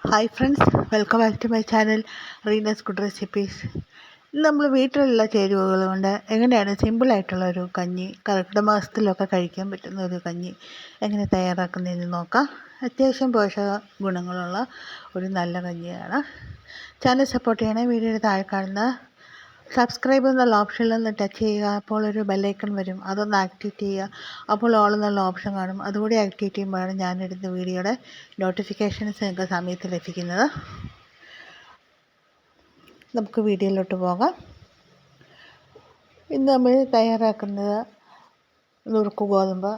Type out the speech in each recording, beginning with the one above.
Hi friends, welcome back to my channel Reena's good recipes. ഇന്ന് നമ്മൾ വീട്ടിലുള്ള ചേരുവകൾ കൊണ്ട് എങ്ങനെയാണ് സിമ്പിളായിട്ടുള്ളൊരു കഞ്ഞി, കർക്കിടക മാസത്തിലൊക്കെ കഴിക്കാൻ പറ്റുന്ന ഒരു കഞ്ഞി എങ്ങനെ തയ്യാറാക്കുന്നതെന്ന് നോക്കാം. അത്യാവശ്യം പോഷക ഗുണങ്ങളുള്ള ഒരു നല്ല കഞ്ഞിയാണ്. ചാനൽ സപ്പോർട്ട് ചെയ്യണേ. വീഡിയോയുടെ താഴെ കാണുന്ന സബ്സ്ക്രൈബ് എന്നുള്ള ഓപ്ഷനിൽ ഒന്ന് ടച്ച് ചെയ്യുക. അപ്പോൾ ഒരു ബെല്ലൈക്കൺ വരും, അതൊന്ന് ആക്ടിവേറ്റ് ചെയ്യുക. അപ്പോൾ ഓൾ എന്നുള്ള ഓപ്ഷൻ കാണും, അതുകൂടി ആക്ടിവേറ്റ് ചെയ്യുമ്പോഴാണ് ഞാനെടുത്ത വീഡിയോയുടെ നോട്ടിഫിക്കേഷൻസ് നിങ്ങൾക്ക് സമയത്ത് ലഭിക്കുന്നത്. നമുക്ക് വീഡിയോയിലോട്ട് പോകാം. ഇന്ന് നമ്മൾ തയ്യാറാക്കുന്നത് നുറുക്ക് ഗോതമ്പ്,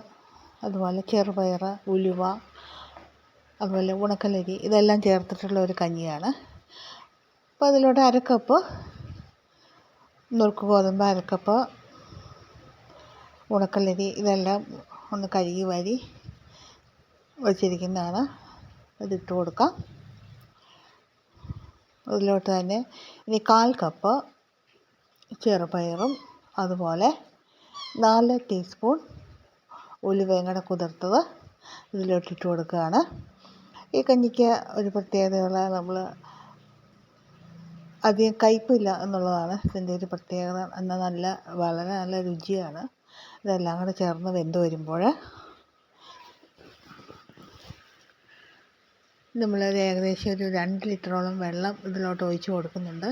അതുപോലെ ചെറുപയർ, ഉലുവ, അതുപോലെ ഉണക്കലരി, ഇതെല്ലാം ചേർത്തിട്ടുള്ള ഒരു കഞ്ഞിയാണ്. അപ്പോൾ അതിലോട്ട് അരക്കപ്പ് നുറുക്ക് ഗോതമ്പ്, അരക്കപ്പ് ഉണക്കലരി, ഇതെല്ലാം ഒന്ന് കഴുകി വാരി വച്ചിരിക്കുന്നതാണ്. അതിട്ട് കൊടുക്കാം. അതിലോട്ട് തന്നെ ഇനി 1/4 കപ്പ് ചെറുപയറും, അതുപോലെ 4 ടീസ്പൂൺ ഉലുവയും കൂടെ കുതിർത്തത് ഇതിലോട്ടിട്ട് കൊടുക്കുകയാണ്. ഈ കഞ്ഞിക്ക് ഒരു പ്രത്യേകതയുള്ള, നമ്മൾ അധികം കയ്പില്ല എന്നുള്ളതാണ് ഇതിൻ്റെ ഒരു പ്രത്യേകത. എന്നാൽ വളരെ നല്ല രുചിയാണ്. ഇതെല്ലാം കൂടെ ചേർന്ന് വെന്ത് വരുമ്പോൾ നമ്മളൊരു ഏകദേശം ഒരു 2 ലിറ്ററോളം വെള്ളം ഇതിലോട്ട് ഒഴിച്ച് കൊടുക്കുന്നുണ്ട്.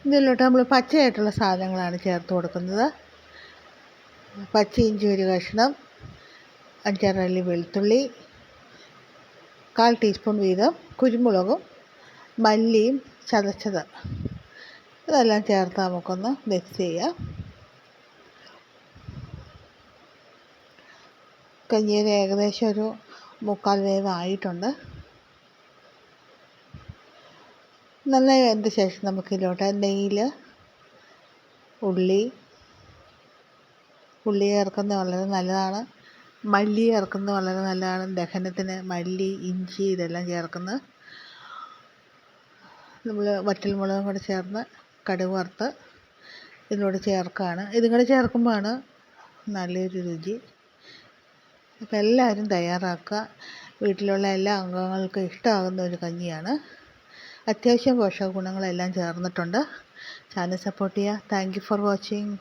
ഇതിലോട്ട് നമ്മൾ പച്ചയായിട്ടുള്ള സാധനങ്ങളാണ് ചേർത്ത് കൊടുക്കുന്നത്. പച്ച ഇഞ്ചി ഒരു കഷ്ണം, 5-6 അല്ലി വെളുത്തുള്ളി, 1/4 ടീസ്പൂൺ വീതം കുരുമുളകും, മല്ലിയും ചതച്ചത്, ഇതെല്ലാം ചേർത്ത് നമുക്കൊന്ന് മിക്സ് ചെയ്യാം. കഞ്ഞിയിൽ ഏകദേശം ഒരു 3/4 വേവ് ആയിട്ടുണ്ട്. നന്നായി വെന്ത ശേഷം നമുക്കിതിലോട്ട് നെയ്യിൽ ഉള്ളി ചേർക്കുന്നത് വളരെ നല്ലതാണ്. മല്ലി ചേർക്കുന്നത് വളരെ നല്ലതാണ്. ദഹനത്തിന് മല്ലി, ഇഞ്ചി ഇതെല്ലാം ചേർക്കുന്നത്. നമ്മൾ വറ്റൽമുളകും കൂടെ ചേർന്ന് കടുക് വറുത്ത് ഇതിനോട് ചേർക്കുകയാണ്. ഇതും കൂടെ ചേർക്കുമ്പോഴാണ് നല്ലൊരു രുചി. അപ്പോൾ എല്ലാവരും തയ്യാറാക്കുക. വീട്ടിലുള്ള എല്ലാ അംഗങ്ങൾക്കും ഇഷ്ടമാകുന്ന ഒരു കഞ്ഞിയാണ്. അത്യാവശ്യം പോഷക ഗുണങ്ങളെല്ലാം ചേർന്നിട്ടുണ്ട്. ചാനൽ സപ്പോർട്ട് ചെയ്യുക. Thank you for watching.